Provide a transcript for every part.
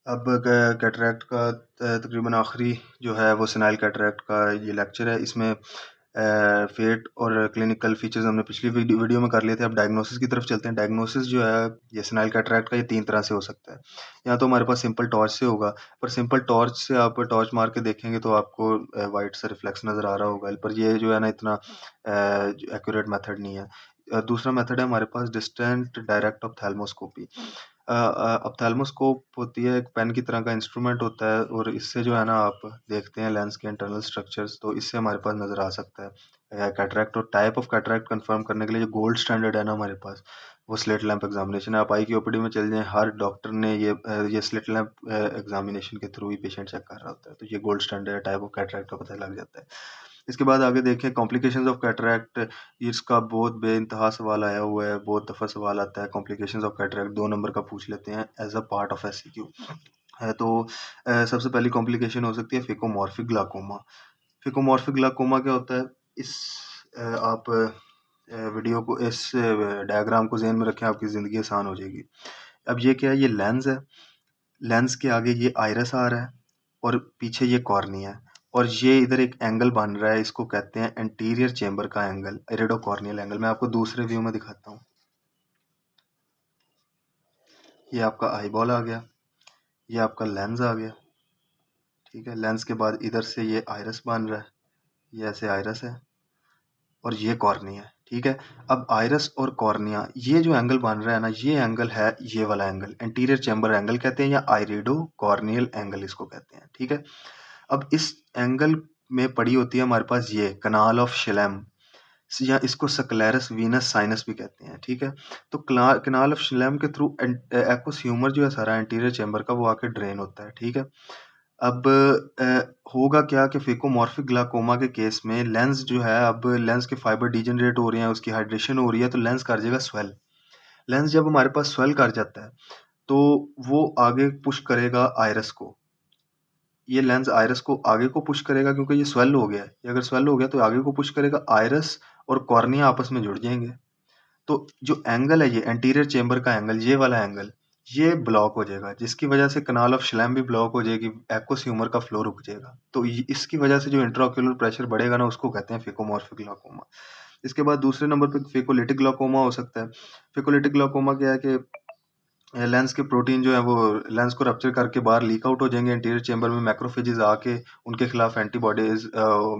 अब कैटरैक्ट का तकरीबन आखिरी जो है वो सेनाइल कैटरैक्ट का ये लेक्चर है। इसमें फेट और क्लिनिकल फीचर्स हमने पिछली वीडियो में कर लिए थे। अब डायग्नोसिस की तरफ चलते हैं। डायग्नोसिस जो है ये सेनाइल कैटरैक्ट का ये 3 तरह से हो सकता है। या तो हमारे पास सिंपल टॉर्च से होगा, पर सिंपल टॉर्च से आप टॉर्च मार के देखेंगे तो आपको वाइट सा रिफ्लेक्स नज़र आ रहा होगा, पर ये जो है ना इतना एक्यूरेट मेथड नहीं है। दूसरा मेथड है हमारे पास डिस्टेंट डायरेक्ट ऑप्थेल्मोस्कोपी। ऑप्थेल्मोस्कोप होती है एक पेन की तरह का इंस्ट्रूमेंट होता है, और इससे जो है ना आप देखते हैं लेंस के इंटरनल स्ट्रक्चर्स, तो इससे हमारे पास नज़र आ सकता है कैटरैक्ट। और टाइप ऑफ कैटरैक्ट कंफर्म करने के लिए जो गोल्ड स्टैंडर्ड है ना हमारे पास, वो स्लिट लैंप एग्जामिनेशन है। आप आई की ओपीडी में चल जाएं, हर डॉक्टर ने ये स्लिट लैंप एग्जामिनेशन के थ्रू ही पेशेंट चेक कर रहा होता है, तो ये गोल्ड स्टैंडर्ड है। टाइप ऑफ कैटरैक्ट का पता लग जाता है। इसके बाद आगे देखें कॉम्प्लिकेशंस ऑफ कैटरैक्ट। इसका बहुत बेइंतहा सवाल आया हुआ है, बहुत दफ़ा सवाल आता है। कॉम्प्लिकेशंस ऑफ कैटरैक्ट 2 नंबर का पूछ लेते हैं as a part of SCQ है। तो सबसे पहली कॉम्प्लिकेशन हो सकती है फिकोमॉर्फिक ग्लाकोमा। फिकोमॉर्फिक ग्लाकोमा क्या होता है? इस आप वीडियो को, इस डायग्राम को ज़हन में रखें, आपकी ज़िंदगी आसान हो जाएगी। अब ये क्या है? ये लेंस है। लेंस के आगे ये आइरस आ रहा है और पीछे ये कॉर्निया है, और ये इधर एक एंगल बन रहा है, इसको कहते हैं एंटीरियर चेंबर का एंगल, इरिडोकॉर्नियल एंगल। मैं आपको दूसरे व्यू में दिखाता हूँ। ये आपका आई बॉल आ गया, ये आपका लेंस आ गया, ठीक है। लेंस के बाद इधर से ये आइरस बन रहा है, ये ऐसे आइरस है, और ये कॉर्निया है, ठीक है। अब आइरस और कॉर्निया, ये जो एंगल बन रहा है ना, ये एंगल है ये वाला एंगल, एंटीरियर चेंबर एंगल कहते हैं, या आइरिडो कॉर्नियल एंगल इसको कहते हैं, ठीक है। अब इस एंगल में पड़ी होती है हमारे पास ये कनाल ऑफ शिलेम, या इसको स्क्लेरस वीनस साइनस भी कहते हैं, ठीक है। तो कनाल ऑफ शिलेम के थ्रू एक्वस ह्यूमर जो है सारा एंटीरियर चेंबर का, वो आके ड्रेन होता है, ठीक है। अब होगा क्या कि फेकोमॉर्फिक ग्लाकोमा के केस में लेंस जो है, अब लेंस के फाइबर डिजेनरेट हो रहे हैं, उसकी हाइड्रेशन हो रही है, तो लेंस कर जाएगा स्वेल। लेंस जब हमारे पास स्वेल कर जाता है तो वो आगे पुश करेगा आइरस को। ये लेंस आइरस को आगे को पुश करेगा, क्योंकि ये स्वेल हो गया है। ये अगर स्वेल हो गया तो आगे को पुश करेगा, आइरस और कॉर्निया आपस में जुड़ जाएंगे। तो जो एंगल है ये एंटीरियर चेंबर का एंगल, ये वाला एंगल, ये ब्लॉक हो जाएगा, जिसकी वजह से कनाल ऑफ श्लैम भी ब्लॉक हो जाएगी, एक्वस ह्यूमर का फ्लो रुक जाएगा। तो इसकी वजह से जो इंट्राओक्यूलर प्रेशर बढ़ेगा ना, उसको कहते हैं फेकोमॉर्फिक ग्लाकोमा। इसके बाद दूसरे नंबर पे फेकोलिटिक ग्लाकोमा हो सकता है। फेकोलिटिक ग्लाकोमा क्या है कि लेंस के प्रोटीन जो है वो लेंस को रप्चर करके बाहर लीक आउट हो जाएंगे एंटीरियर चेंबर में। मैक्रोफेजेस आके उनके खिलाफ एंटीबॉडीज,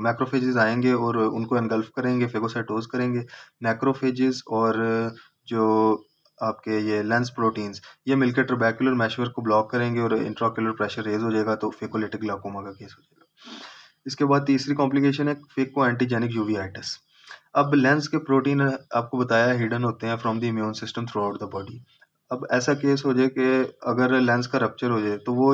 मैक्रोफेजेस आएंगे और उनको एनगल्फ करेंगे, फेगोसाइटोज करेंगे। मैक्रोफेजेस और जो आपके ये लेंस प्रोटीन्स, ये मिलकर ट्रबैक्युलर मैशवर को ब्लॉक करेंगे और इंट्राक्युलर प्रेशर रेज हो जाएगा, तो फेकोलिटिक ग्लाकोमा का केस हो जाएगा। इसके बाद तीसरी कॉम्प्लिकेशन है फेको एंटीजेनिक यूवीआइटिस। अब लेंस के प्रोटीन आपको बताया हिडन होते हैं from the immune system through out the body. अब ऐसा केस हो जाए कि अगर लेंस का रप्चर हो जाए, तो वो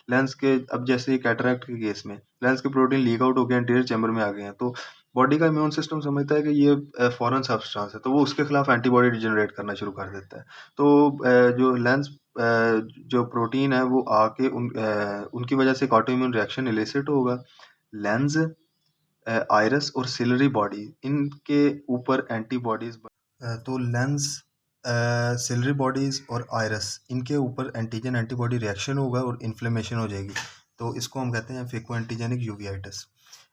लेंस के, अब जैसे कैटरैक्ट के केस में लेंस के प्रोटीन लीक आउट हो गए, एंटीरियर चैम्बर में आ गए हैं, तो बॉडी का इम्यून सिस्टम समझता है कि ये फॉरेन सब्सटेंस है, तो वो उसके खिलाफ एंटीबॉडी जनरेट करना शुरू कर देता है। तो जो लेंस जो प्रोटीन है वो आके उनकी वजह से एक ऑटो इम्यून रिएक्शन इलिसिट होगा। लेंस, आइरस और सिलरी बॉडी, इनके ऊपर एंटीबॉडीज, तो लेंस, सिलरी बॉडीज और आइरस, इनके ऊपर एंटीजन एंटीबॉडी रिएक्शन होगा और इन्फ्लेमेशन हो जाएगी, तो इसको हम कहते हैं फेको एंटीजेनिक यूवीआइटिस।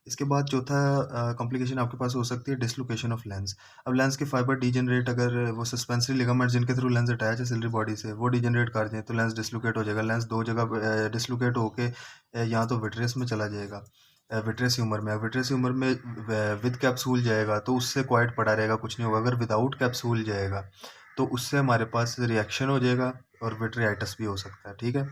इसके बाद चौथा कॉम्प्लिकेशन आपके पास हो सकती है डिसलोकेशन ऑफ लेंस। अब लेंस के फाइबर डिजेनरेट, अगर वो सस्पेंसरी लिगामेंट जिनके थ्रू लेंस अटैच है सिलरी बॉडी से, वो डिजेनरेट कर जाए तो लेंस डिसलोकेट हो जाएगा। लेंस दो जगह डिसलोकेट होके या तो विट्रियस में चला जाएगा, विट्रियस ह्यूमर में। विट्रियस ह्यूमर में विद कैप्सूल जाएगा तो उससे क्वाइट पड़ा रहेगा, कुछ नहीं होगा। अगर विदाउट कैप्सूल जाएगा तो उससे हमारे पास रिएक्शन हो जाएगा और विट्रियाइटिस भी हो सकता है, ठीक है।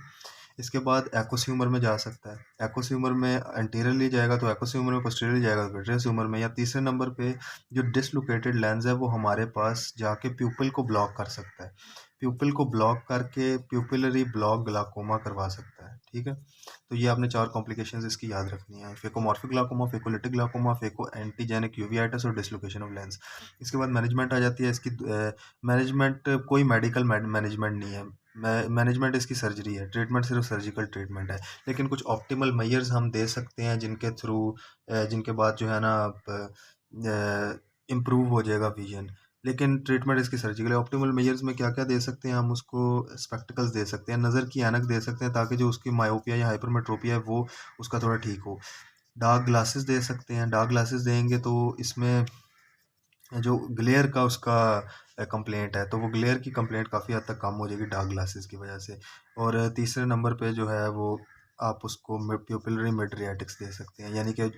इसके बाद एक्वस ह्यूमर में जा सकता है। एक्वस ह्यूमर में एंटीरियरली जाएगा तो एक्वस ह्यूमर में, पोस्टीरियरली जाएगा तो विट्रियस ह्यूमर में। या तीसरे नंबर पे जो डिसलोकेटेड लेंस है वो हमारे पास जाके प्यूपिल को ब्लॉक कर सकता है। प्यूपिल को ब्लॉक करके प्यूपिलरी ब्लॉक ग्लाकोमा करवा सकता है, ठीक है। तो ये आपने 4 कॉम्प्लिकेशंस इसकी याद रखनी है: फेकोमॉर्फिक ग्लाकोमा, फेकोलिटिक ग्लाकोमा, फेको एंटीजेनिक यूवीआइटिस और डिसलोकेशन ऑफ लेंस। इसके बाद मैनेजमेंट आ जाती है इसकी। मैनेजमेंट कोई मेडिकल मैनेजमेंट नहीं है, मैनेजमेंट इसकी सर्जरी है, ट्रीटमेंट सिर्फ सर्जिकल ट्रीटमेंट है। लेकिन कुछ ऑप्टिमल मेजर्स हम दे सकते हैं जिनके थ्रू, जिनके बाद जो है ना आप इम्प्रूव हो जाएगा विजन। लेकिन ट्रीटमेंट इसकी सर्जिकल है। ऑप्टिमल मेजर्स में क्या-क्या दे सकते हैं हम उसको स्पेक्टिकल्स दे सकते हैं, नज़र की ऐनक दे सकते हैं ताकि जो उसकी मायोपिया या हाइपरमेट्रोपिया है वो उसका थोड़ा ठीक हो। डार्क ग्लासेस दे सकते हैं, डार्क ग्लासेस देंगे तो इसमें जो ग्लेयर का उसका कंप्लेंट है तो वो ग्लेयर की कंप्लेंट काफ़ी हद तक कम हो जाएगी डार्क ग्लासेस की वजह से। और तीसरे नंबर पे जो है वो आप उसको प्यूपिलरी मिडरियाटिक्स दे सकते हैं, यानी कि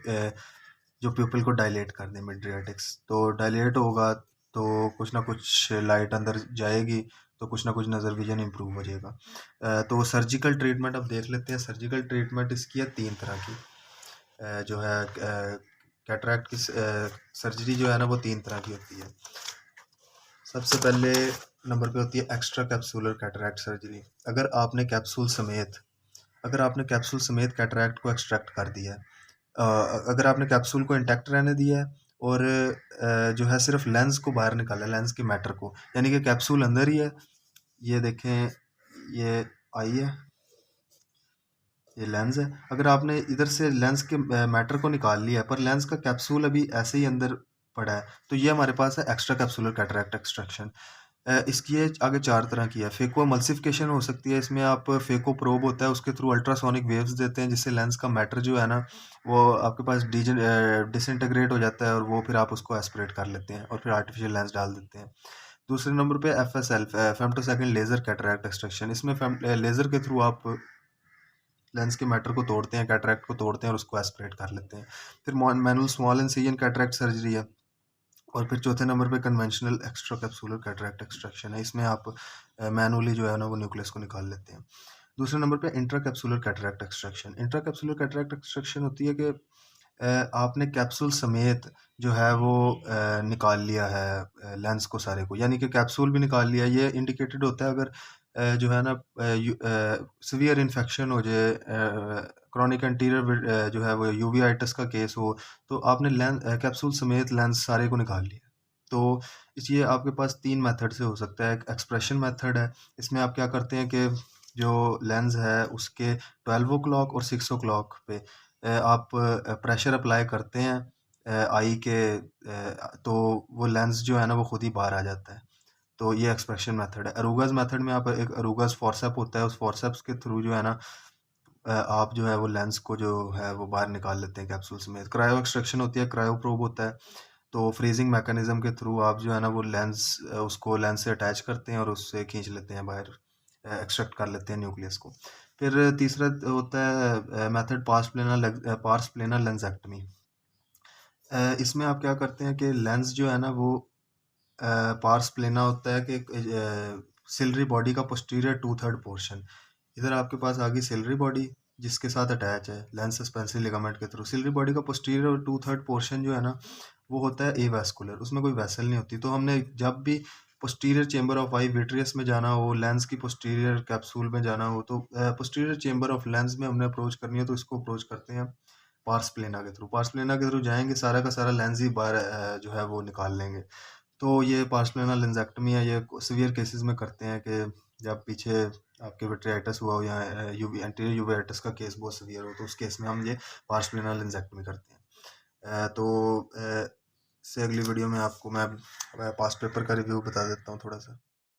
जो प्यूपिल को डायलेट कर दें मिडरियाटिक्स। तो डायलेट होगा तो कुछ ना कुछ लाइट अंदर जाएगी तो कुछ ना कुछ नज़र विजन इम्प्रूव हो जाएगा। तो सर्जिकल ट्रीटमेंट अब देख लेते हैं। सर्जिकल ट्रीटमेंट इसकी है 3 तरह की। जो है कैटरैक्ट की सर्जरी जो है ना वो 3 तरह की होती है। सबसे पहले नंबर पे होती है एक्स्ट्रा कैप्सूलर कैटरैक्ट सर्जरी। अगर आपने कैप्सूल समेत कैटरैक्ट को एक्सट्रैक्ट कर दिया है, अगर आपने कैप्सूल को इंटैक्ट रहने दिया है और जो है सिर्फ लेंस को बाहर निकाला है, लेंस के मैटर को, यानी कि कैप्सूल अंदर ही है। ये देखें, ये आई है, ये लेंस है। अगर आपने इधर से लेंस के मैटर को निकाल लिया है पर लेंस का कैप्सूल अभी ऐसे ही अंदर पड़ा है, तो ये हमारे पास है एक्स्ट्रा कैप्सूलर कैटरैक्ट एक्सट्रैक्शन। इसकी ये आगे 4 तरह की है। फेको एमल्सिफिकेशन हो सकती है, इसमें आप फेको प्रोब होता है उसके थ्रू अल्ट्रासोनिक वेव्स देते हैं जिससे लेंस का मैटर जो है ना वो आपके पास डिसइंटीग्रेट हो जाता है और वो फिर आप उसको एस्पिरेट कर लेते हैं और फिर आर्टिफिशियल लेंस डाल देते हैं। दूसरे नंबर पे FSL, femtosecond laser cataract extraction. इसमें लेजर के थ्रू आप लेंस के मैटर को तोड़ते हैं, कैटरैक्ट को तोड़ते हैं और उसको एस्पिरेट कर लेते हैं। फिर manual small incision cataract surgery है। और फिर चौथे नंबर पे conventional extra capsular cataract extraction है। इसमें आप मैनुअली जो है ना वो न्यूक्लियस को निकाल लेते हैं। दूसरे नंबर पे intra capsular cataract extraction. Intra capsular cataract extraction होती है कि आपने कैप्सूल समेत जो है वो निकाल लिया है लेंस को सारे को, यानी कि कैप्सूल भी निकाल लिया। ये इंडिकेटेड होता है अगर जो है ना सीवियर इन्फेक्शन हो जाए, क्रॉनिक एंटीरियर जो है वो यूवीआइटिस का केस हो, तो आपने कैप्सूल समेत लेंस सारे को निकाल लिया। तो इसलिए आपके पास 3 मेथड से हो सकता है। एक एक्सप्रेशन मेथड है, इसमें आप क्या करते हैं कि जो लेंस है उसके 12 ओ क्लॉक और 6 ओ क्लॉक पे आप प्रेशर अप्लाई करते हैं आई के, तो वो लेंस जो है ना वो खुद ही बाहर आ जाता है। तो ये एक्सप्रेशन मेथड है। अरूगाज मेथड में आप एक अरूगाज फोर्सेप होता है, उस फोर्सेप्स के थ्रू जो है ना आप जो है वो लेंस को जो है वो बाहर निकाल लेते हैं कैप्सूल समेत। क्रायो एक्सट्रैक्शन होती है, क्रायो प्रोब होता है। तो फ्रीजिंग मैकेनिज्म के थ्रू आप जो है ना वो लेंस उसको लेंस से अटैच करते हैं और उससे खींच लेते हैं बाहर, एक्सट्रैक्ट कर लेते हैं न्यूक्लियस को। फिर तीसरा होता है मेथड पार्स प्लेनर लेंसेक्टमी। इसमें आप क्या करते हैं कि लेंस जो है ना वो पार्स प्लेना होता है कि सिलरी बॉडी का पोस्टीरियर 2/3 पोर्शन। इधर आपके पास आ गई सिलरी बॉडी जिसके साथ अटैच है लेंस सस्पेंसरी लिगामेंट के थ्रू। सिलरी बॉडी का पोस्टीरियर और 2/3 पोर्शन जो है ना वो होता है एवास्कुलर, उसमें कोई वेसल नहीं होती। तो हमने जब भी posterior chamber of I vitreous में जाना हो, लेंस की पोस्टीरियर कैप्सूल में जाना हो, तो पोस्टीरियर चेंबर ऑफ लेंस में हमने अप्रोच करनी है तो इसको अप्रोच करते हैं पार्स प्लेना के थ्रू। पार्स प्लेना के थ्रू जाएंगे, सारा का सारा लेंस ही बाहर जो है वो निकाल लेंगे। तो ये पार्सप्लेनर लेंसेक्टमी है, ये सीवियर केसेस में करते हैं कि जब पीछे आपके विट्रियाइटिस हुआ हो या यूवी एंटीरियर यूवेटिस का केस बहुत सीवियर हो तो उस केस में हम ये पार्सप्लेनर लेंसेक्टमी करते हैं। तो इससे अगली वीडियो में आपको मैं पास्ट पेपर का रिव्यू बता देता हूँ थोड़ा सा।